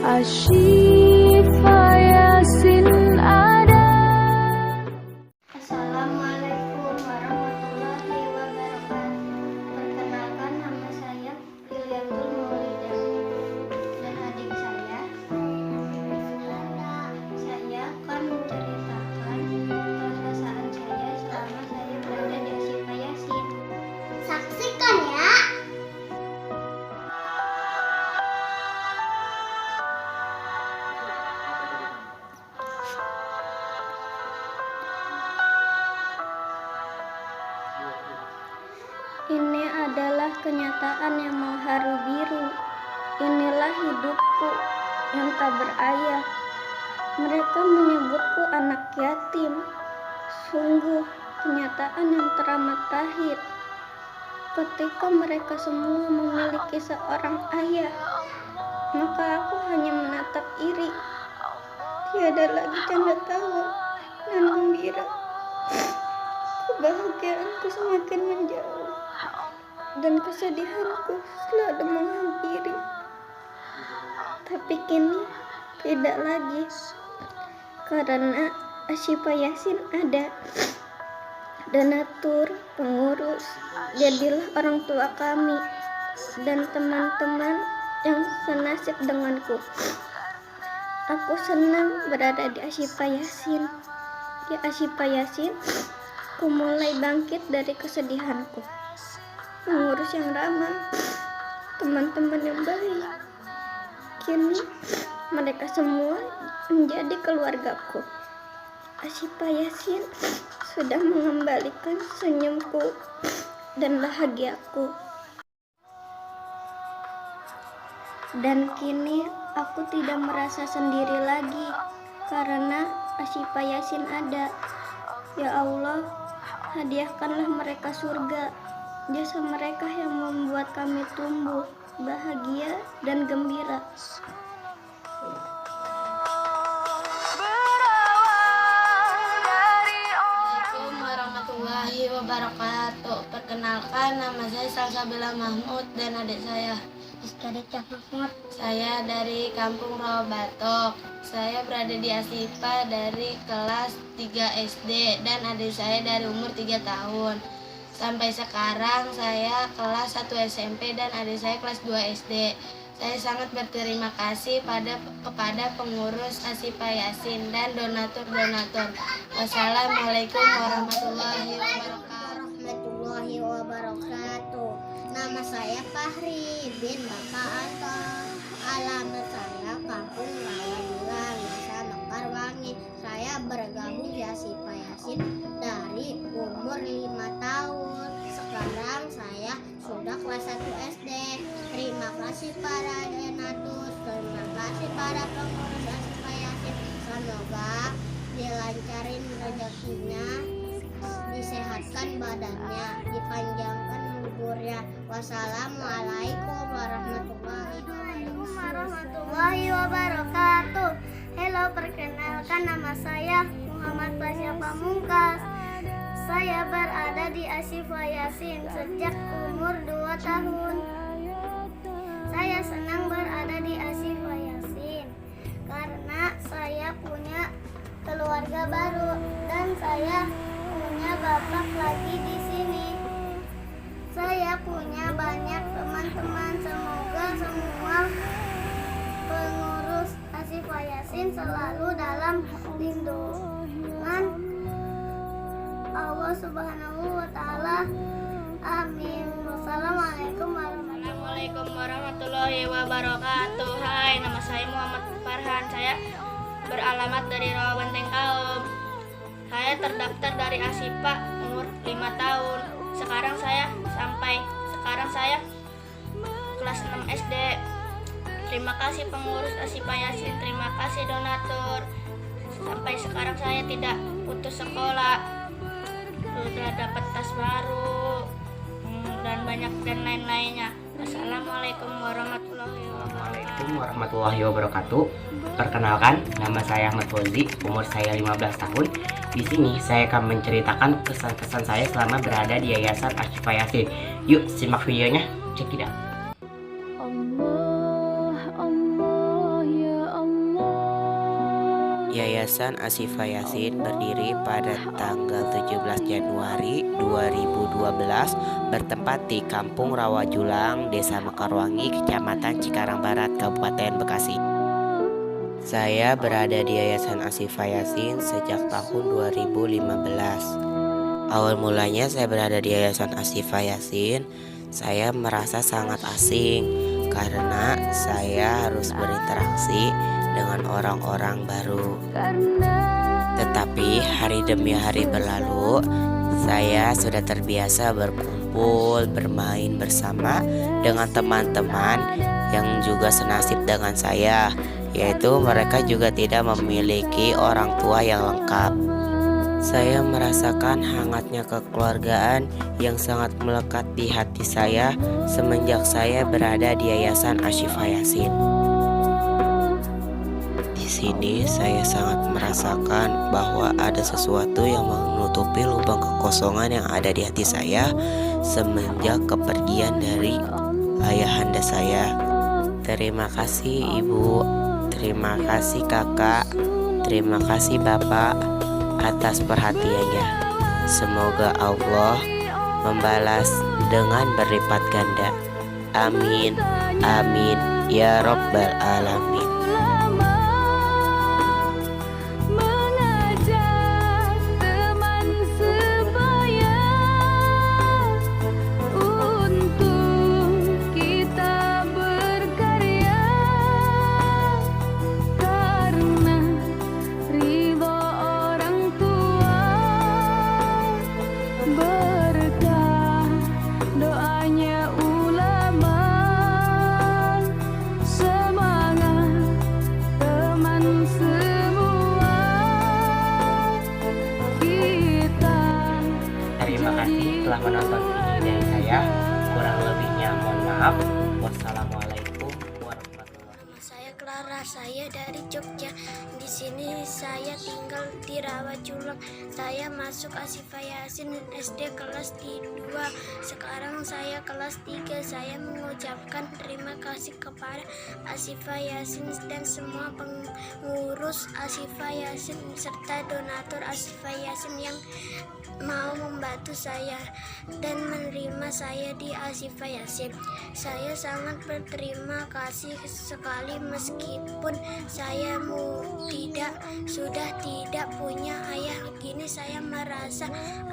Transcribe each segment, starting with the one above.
Asyifa Yasin ada. Assalamualaikum warahmatullahi wabarakatuh. Perkenalkan, nama saya Yuliatul Maulidah dan adik saya. Saya akan menceritakan perasaan saya selama saya berada di Asyifa Yasin. Saksikan ya. Ini adalah kenyataan yang mengharu biru. Inilah hidupku yang tak berayah. Mereka menyebutku anak yatim. Sungguh kenyataan yang teramat pahit. Ketika mereka semua memiliki seorang ayah, maka aku hanya menatap iri. Tiada lagi canda tawa dan gembira. Kebahagiaanku semakin menjauh dan kesedihanku selalu menghampiri. Tapi kini tidak lagi, karena Asyifa Yasin ada. Donatur, pengurus, jadilah orang tua kami dan teman-teman yang senasib denganku. Aku senang berada di Asyifa Yasin. Di Asyifa Yasin, aku mulai bangkit dari kesedihanku. Pengurus yang ramah, teman-teman yang baik. Kini mereka semua menjadi keluargaku. Asyifa Yasin sudah mengembalikan senyumku dan bahagiaku. Dan kini aku tidak merasa sendiri lagi karena Asyifa Yasin ada. Ya Allah, hadiahkanlah mereka surga. Jasa mereka yang membuat kami tumbuh bahagia dan gembira. Assalamualaikum warahmatullahi wabarakatuh. Perkenalkan, nama saya Salsabila Mahmud dan adik saya Mahmud. Saya dari Kampung Rawabatok. Saya berada di Asyifa dari kelas 3 SD dan adik saya dari umur 3 tahun. Sampai sekarang saya kelas 1 SMP dan adik saya kelas 2 SD. Saya sangat berterima kasih kepada pengurus Asyifa Yasin dan donatur-donatur. Wassalamualaikum warahmatullahi wabarakatuh. Nama saya Fahri bin Bapak Anto. Alamat saya Kampung Rawa 2, Desa Mekarwangi. Saya bergabung di Asyifa Yasin dari umur 5 tahun. Sekarang saya sudah kelas 1 SD. Terima kasih para donatur, terima kasih para pengurus Asyifa Yasin. Semoga dilancarin rezekinya, disehatkan badannya, dipanjangkan umurnya. Wassalamualaikum warahmatullahi wabarakatuh. Halo, perkenalkan, nama saya Muhammad Pasya Pamungkas. Saya berada di Asyifa Yasin sejak umur 2 tahun. Saya senang berada di Asyifa Yasin karena saya punya keluarga baru dan saya punya bapak lagi di sini. Saya punya banyak teman-teman. Semoga semua pengurus Asyifa Yasin selalu dalam lindungan Allah Subhanahu wa Ta'ala. Amin. Wassalamualaikum warahmatullahi wabarakatuh. Hai, nama saya Muhammad Farhan. Saya beralamat dari Rawabenteng Kaum. Saya terdaftar dari Asyifa umur 5 tahun. Sekarang saya kelas 6 SD. Terima kasih pengurus Asyifa Yasin, terima kasih donatur. Sampai sekarang saya tidak putus sekolah. Sudah dapat tas baru dan banyak dan lain-lainnya. Assalamualaikum warahmatullahi wabarakatuh. Perkenalkan, nama saya Ahmad Fauzi, umur saya 15 tahun. Di sini saya akan menceritakan kesan-kesan saya selama berada di Yayasan Asyifa Yasin. Yuk simak videonya, check it out. Allah, Allah ya Yayasan Asyifa Yasin berdiri pada tanggal 17 Januari 2012 bertempat di Kampung Rawajulang, Desa Mekarwangi, Kecamatan Cikarang Barat, Kabupaten Bekasi. Saya berada di Yayasan Asyifa Yasin sejak tahun 2015. Awal mulanya saya berada di Yayasan Asyifa Yasin, saya merasa sangat asing karena saya harus berinteraksi dengan orang-orang baru. Tetapi hari demi hari berlalu, saya sudah terbiasa berkumpul, bermain bersama dengan teman-teman yang juga senasib dengan saya, yaitu mereka juga tidak memiliki orang tua yang lengkap. Saya merasakan hangatnya kekeluargaan yang sangat melekat di hati saya semenjak saya berada di Yayasan Asyifa Yasin. Di sini saya sangat merasakan bahwa ada sesuatu yang menutupi lubang kekosongan yang ada di hati saya semenjak kepergian dari ayahanda saya. Terima kasih Ibu, terima kasih Kakak, terima kasih Bapak atas perhatiannya. Semoga Allah membalas dengan berlipat ganda. Amin, amin, ya Rabbal Alamin. Terima kasih telah menonton video dari saya. Kurang lebihnya mohon maaf. Wassalamualaikum warahmatullahi wabarakatuh. Nama saya Clara, saya dari Jogja. Di sini saya tinggal di Rawajulang. Saya masuk Asyifa Yasin SD kelas 2. Sekarang saya kelas 3. Saya mengucapkan terima kasih kepada Asyifa Yasin dan semua pengurus Asyifa Yasin serta donatur Asyifa Yasin yang mau membantu saya dan menerima saya di Asyifa Yasin. Saya sangat berterima kasih sekali meskipun saya sudah tidak punya ayah. Kini saya merasa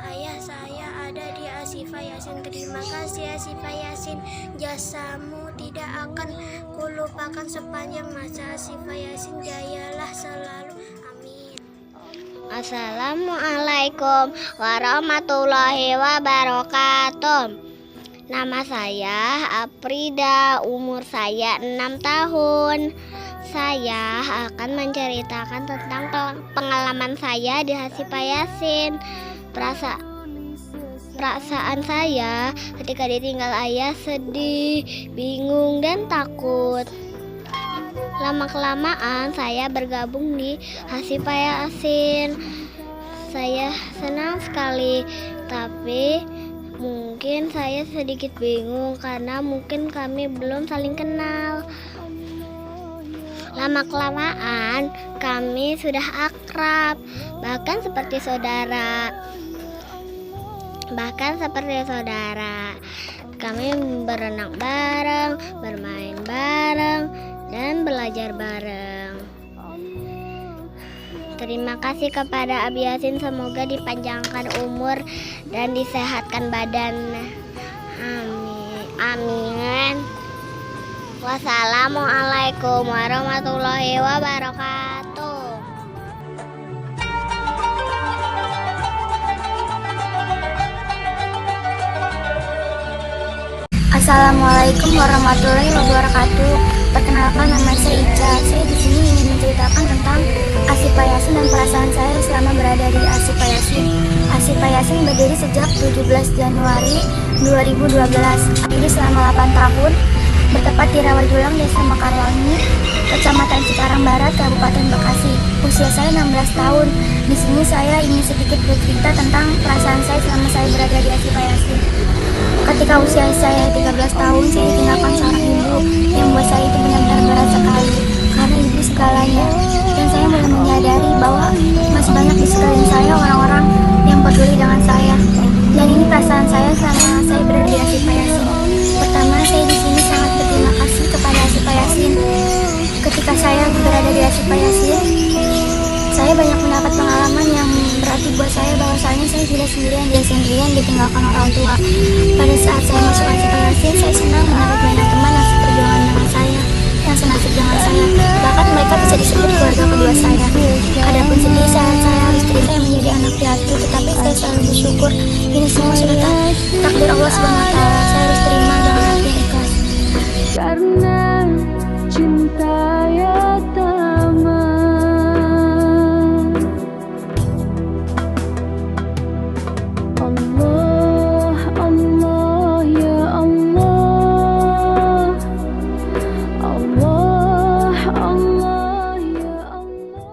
ayah saya ada di Asyifa Yasin. Terima kasih Asyifa Yasin, jasamu tidak akan kulupakan sepanjang masa. Asyifa Yasin jayalah selalu. Amin. Assalamualaikum warahmatullahi wabarakatuh. Nama saya Aprida, umur saya 6 tahun. Saya akan menceritakan tentang pengalaman saya di Asyifa Yasin. Perasaan saya ketika ditinggal ayah sedih, bingung, dan takut. Lama-kelamaan saya bergabung di Asyifa Yasin. Saya senang sekali, tapi mungkin saya sedikit bingung karena mungkin kami belum saling kenal. Lama-kelamaan kami sudah akrab, bahkan seperti saudara. Kami berenang bareng, bermain bareng, dan belajar bareng. Terima kasih kepada Abi Yasin, semoga dipanjangkan umur dan disehatkan badan. Amin. Wassalamualaikum warahmatullahi wabarakatuh. Assalamualaikum warahmatullahi wabarakatuh. Perkenalkan, nama saya Ica. Saya di sini ingin menceritakan tentang Asyifa Yasin dan perasaan saya selama berada di Asyifa Yasin. Asyifa Yasin berdiri sejak 17 Januari 2012. Jadi selama 8 tahun bertempat di Rawajulang, Desa Mekarwangi, Kecamatan Cikarang Barat, Kabupaten Bekasi. Usia saya 16 tahun. Di sini saya ingin sedikit bercerita tentang perasaan saya selama saya berada di Asyifa Yasin. Ketika usia saya 13 tahun, saya ditinggalkan seorang ibu yang membuat saya itu benar-benar berat sekali. Karena ibu segalanya, dan saya mulai menyadari ketika saya berada di Asyifa Yasin, saya banyak mendapat pengalaman yang berarti buat saya, bahwasanya saya tidak sendirian ditinggalkan orang tua. Pada saat saya masuk Asyifa Yasin, saya senang mendapat banyak teman yang seperjuangan dengan saya, yang senasib dengan saya. Bahkan mereka bisa disebut keluarga kedua saya. Adapun sedih saat saya harus terima menjadi anak piatu, tetapi saya selalu bersyukur. Ini semua sudah takdir Allah SWT. Saya harus terima dengan hati yang ikhlas. karena cinta yatama. Allah, Allah, ya Allah. Allah, Allah, ya Allah.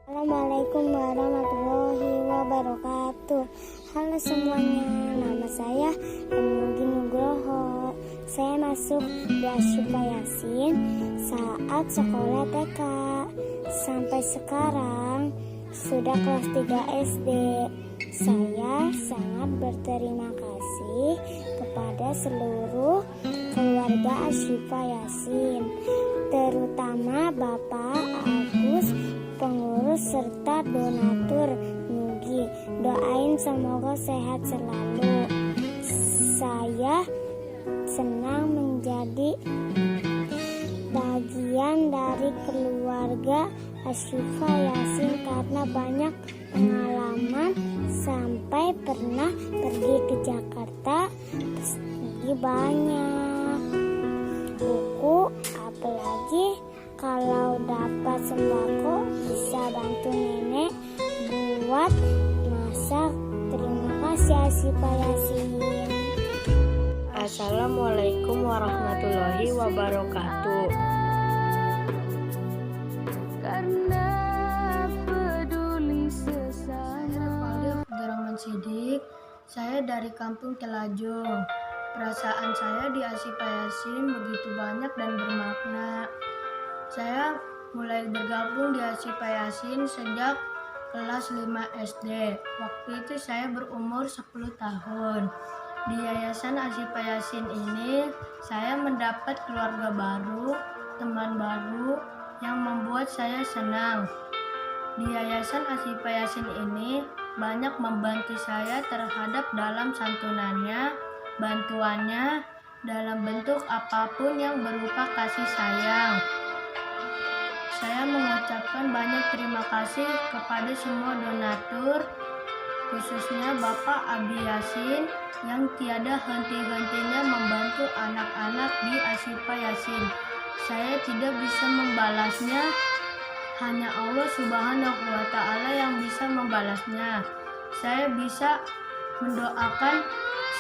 Assalamualaikum warahmatullahi wabarakatuh. Halo semuanya, nama saya Nugi Nugroho. Saya masuk di Asyifa Yasin saat sekolah TK. Sampai sekarang sudah kelas 3 SD. Saya sangat berterima kasih kepada seluruh keluarga Asyifa Yasin, terutama Bapak Agus, pengurus serta donatur Nugi. Doain semoga sehat selalu. Saya senang menjadi bagian dari keluarga Asyifa Yasin karena banyak pengalaman, sampai pernah pergi ke Jakarta, pergi banyak buku, apalagi kalau dapat sembako bisa bantu nenek buat masak. Terima kasih Asyifa Yasin. Assalamualaikum warahmatullahi wabarakatuh. Karena peduli sesama. Abdurrahman Sidik, saya dari kampung Telajung. Perasaan saya di Asyifa Yasin begitu banyak dan bermakna. Saya mulai bergabung di Asyifa Yasin sejak kelas 5 SD. Waktu itu saya berumur 10 tahun. Di Yayasan Asyifa Yasin ini, saya mendapat keluarga baru, teman baru yang membuat saya senang. Di Yayasan Asyifa Yasin ini banyak membantu saya terhadap dalam santunannya, bantuannya dalam bentuk apapun yang berupa kasih sayang. Saya mengucapkan banyak terima kasih kepada semua donatur, khususnya Bapak Abi Yasin yang tiada henti-hentinya membantu anak-anak di Asyifa Yasin. Saya tidak bisa membalasnya, hanya Allah Subhanahu wa Ta'ala yang bisa membalasnya. Saya bisa mendoakan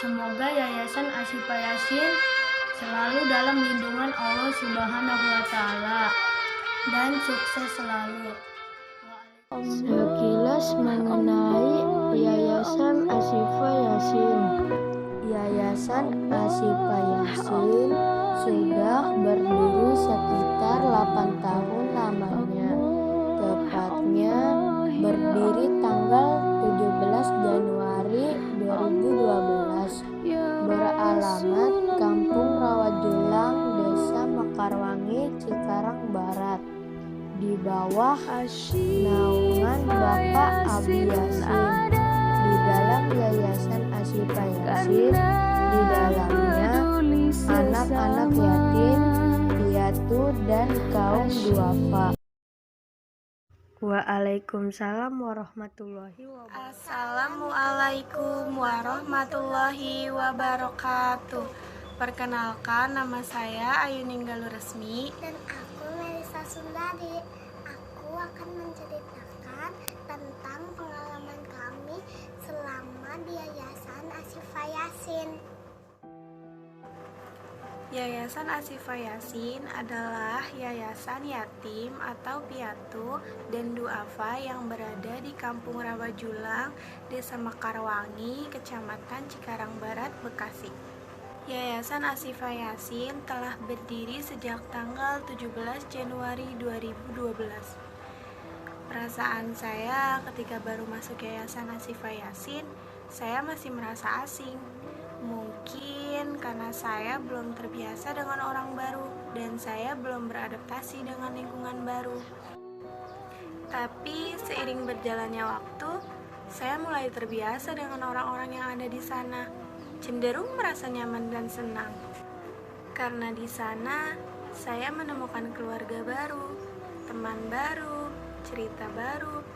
semoga Yayasan Asyifa Yasin selalu dalam lindungan Allah Subhanahu wa Ta'ala dan sukses selalu. Sekilas mengenai Yayasan Asyifa Yasin. Yayasan Asyifa Yasin sudah berdiri sekitar 8 tahun lamanya. Tepatnya berdiri tanggal 17 Januari 2012. Beralamat Kampung Rawajulang, Desa Mekarwangi, Cikarang Barat. Di bawah naungan Bapak Abi Yasin. Di dalam Yayasan Asyifa Yasin, di dalamnya anak-anak yatim, piatu, dan kaum duafa. Waalaikumsalam warahmatullahi wabarakatuh. Assalamualaikum warahmatullahi wabarakatuh. Perkenalkan, nama saya Ayuninggalu Resmi. Dan aku Melisa Sundari. Aku akan menceritakan tentang pengalaman kami selama di Yayasan Asyifa Yasin. Yayasan Asyifa Yasin adalah yayasan yatim atau piatu dan duafa yang berada di Kampung Rawajulang, Desa Mekarwangi, Kecamatan Cikarang Barat, Bekasi. Yayasan Asyifa Yasin telah berdiri sejak tanggal 17 Januari 2012. Perasaan saya ketika baru masuk Yayasan Asyifa Yasin, saya masih merasa asing. Mungkin karena saya belum terbiasa dengan orang baru dan saya belum beradaptasi dengan lingkungan baru. Tapi seiring berjalannya waktu, saya mulai terbiasa dengan orang-orang yang ada di sana, cenderung merasa nyaman dan senang. Karena di sana, saya menemukan keluarga baru, teman baru, cerita baru,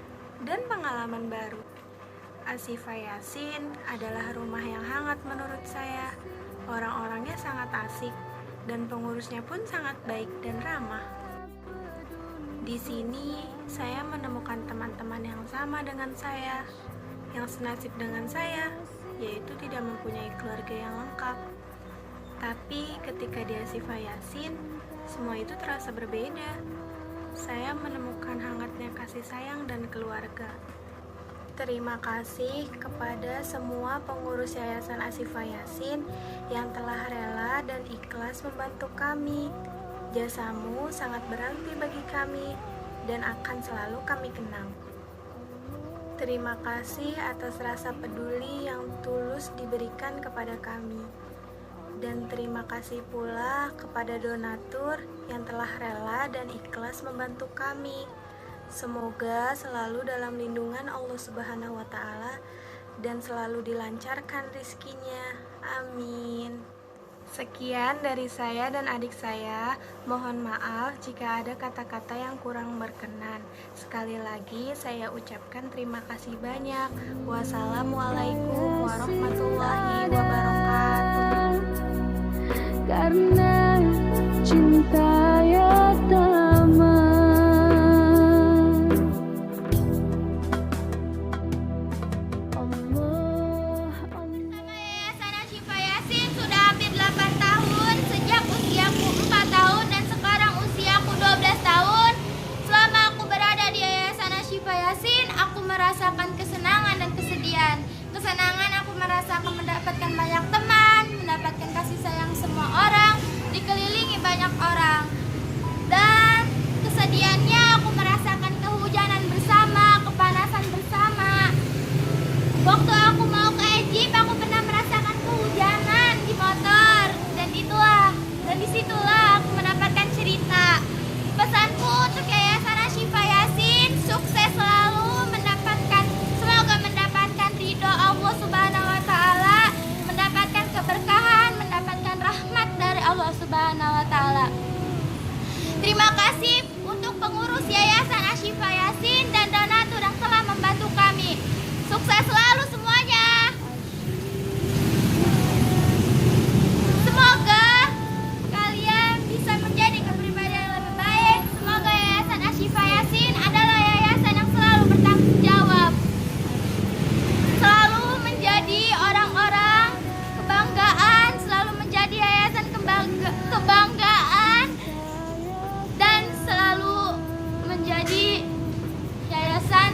dan pengalaman baru. Ashifa Yasin adalah rumah yang hangat menurut saya. Orang-orangnya sangat asik dan pengurusnya pun sangat baik dan ramah. Di sini saya menemukan teman-teman yang sama dengan saya, yang senasib dengan saya, yaitu tidak mempunyai keluarga yang lengkap. Tapi ketika di Ashifa Yasin, semua itu terasa berbeda. Saya menemukan hangatnya kasih sayang dan keluarga. Terima kasih kepada semua pengurus Yayasan Ashifa Yasin yang telah rela dan ikhlas membantu kami. Jasamu sangat berarti bagi kami dan akan selalu kami kenang. Terima kasih atas rasa peduli yang tulus diberikan kepada kami. Dan terima kasih pula kepada donatur yang telah rela dan ikhlas membantu kami. Semoga selalu dalam lindungan Allah Subhanahu wa Ta'ala dan selalu dilancarkan rizkinya. Amin. Sekian dari saya dan adik saya. Mohon maaf jika ada kata-kata yang kurang berkenan. Sekali lagi saya ucapkan terima kasih banyak. Wassalamualaikum warahmatullahi wabarakatuh. Karena cinta ya tamat. Yayasan Ashifa Yasin sudah hampir 8 tahun, sejak usiaku 4 tahun dan sekarang usiaku 12 tahun. Selama aku berada di Yayasan Ashifa Yasin, aku merasakan kesenangan dan kesedihan. Kesenangan aku merasakan mendapatkan banyak teman, mendapatkan kasih sayang semua orang, dikelilingi banyak orang. Dan kesedihannya aku merasakan kehujanan bersama, kepanasan bersama. Waktu aku mau ke Egypt, aku pernah merasakan kehujanan di motor, dan disitulah aku mendapatkan cerita. Pesanku untuk Yayasan Ashifa Yasin, sukses selalu, semoga mendapatkan ridho Allah Subhanahu wa Ta'ala, mendapatkan keberkahan, mendapatkan rahmat dari Allah Subhanahu wa Ta'ala. Terima kasih untuk pengurus Yayasan Ashifa Yasin dan donatur yang telah membantu kami. Sukses selalu semuanya. Semoga kalian bisa menjadi kepribadian yang lebih baik. Semoga Yayasan Ashifa Yasin adalah yayasan yang selalu bertanggung jawab, selalu menjadi orang-orang kebanggaan, selalu menjadi yayasan kebanggaan, dan selalu menjadi yayasan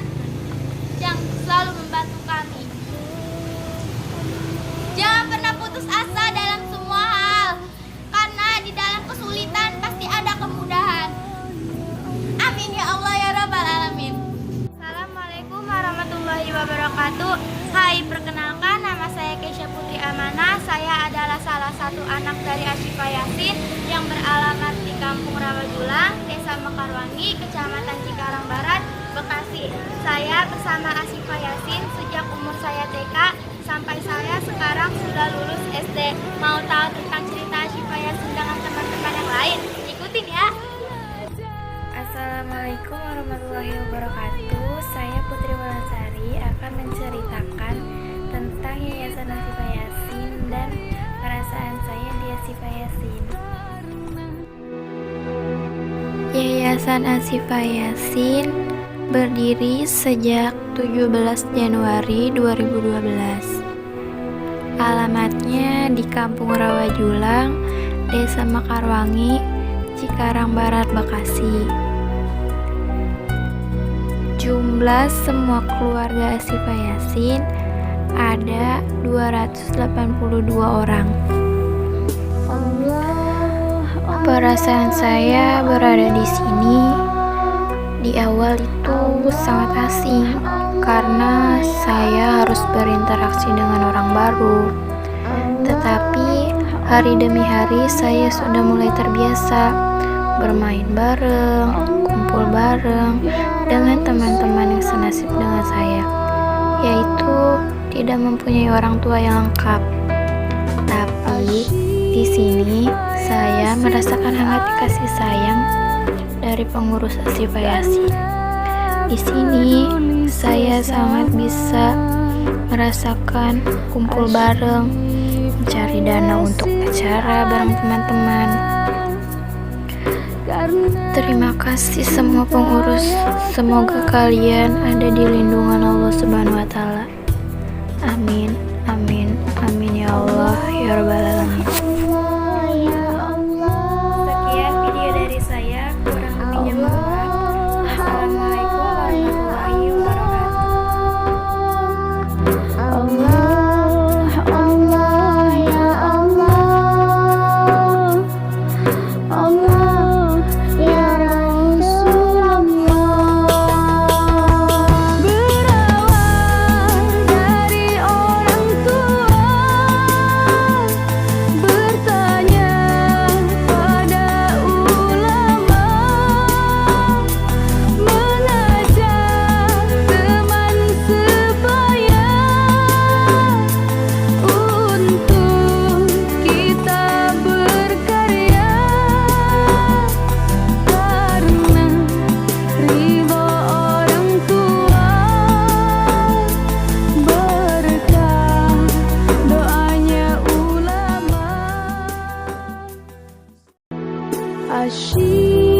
yang selalu membantu kami. Jangan pernah putus asa dalam semua hal, karena di dalam kesulitan pasti ada kemudahan. Amin ya Allah ya Rabbal Alamin. Assalamualaikum warahmatullahi wabarakatuh. Hai, perkenalkan nama saya Keisha Putri Amanah. Saya adalah salah satu anak dari Ashifa Yasin yang beralamat di Kampung Rawajulang, Desa Mekarwangi, Kecamatan Cikarang Barat, Bekasi. Saya bersama Ashifa Yasin sejak umur saya TK sampai saya sekarang sudah lulus SD. Mau tahu tentang cerita Ashifa Yasin dengan teman-teman yang lain? Ikutin ya. Assalamualaikum warahmatullahi wabarakatuh. Saya Putri Walasari akan menceritakan tentang Yayasan Ashifa Yasin dan perasaan saya di Ashifa Yasin. Yayasan Ashifa Yasin berdiri sejak 17 Januari 2012. Alamatnya di Kampung Rawajulang, Desa Mekarwangi, Cikarang Barat, Bekasi. Jumlah semua keluarga Ashifa Yasin ada 282 orang. Perasaan saya berada di sini di awal itu sangat asing karena saya harus berinteraksi dengan orang baru. Tapi hari demi hari saya sudah mulai terbiasa bermain bareng, kumpul bareng dengan teman-teman yang senasib dengan saya, yaitu tidak mempunyai orang tua yang lengkap. Tapi di sini saya merasakan hangat kasih sayang dari pengurus Asifayasi. Di sini saya sangat bisa merasakan kumpul bareng, mencari dana untuk acara bareng teman-teman. Terima kasih semua pengurus. Semoga kalian ada di lindungan Allah Subhanahu wa taala. Amin, amin, amin ya Allah ya rabbal alamin. Sekian video dari saya, kurang lebihnya mohon maaf. Assalamualaikum warahmatullahi wabarakatuh. Allah, Allah, ya Allah, Allah, ya Rasulullah. Berawal dari orang tua, bertanya pada ulama, mengajak teman sebaya untuk kita berkarya, karena ridho orang tua, berkah doanya ulama. Asyik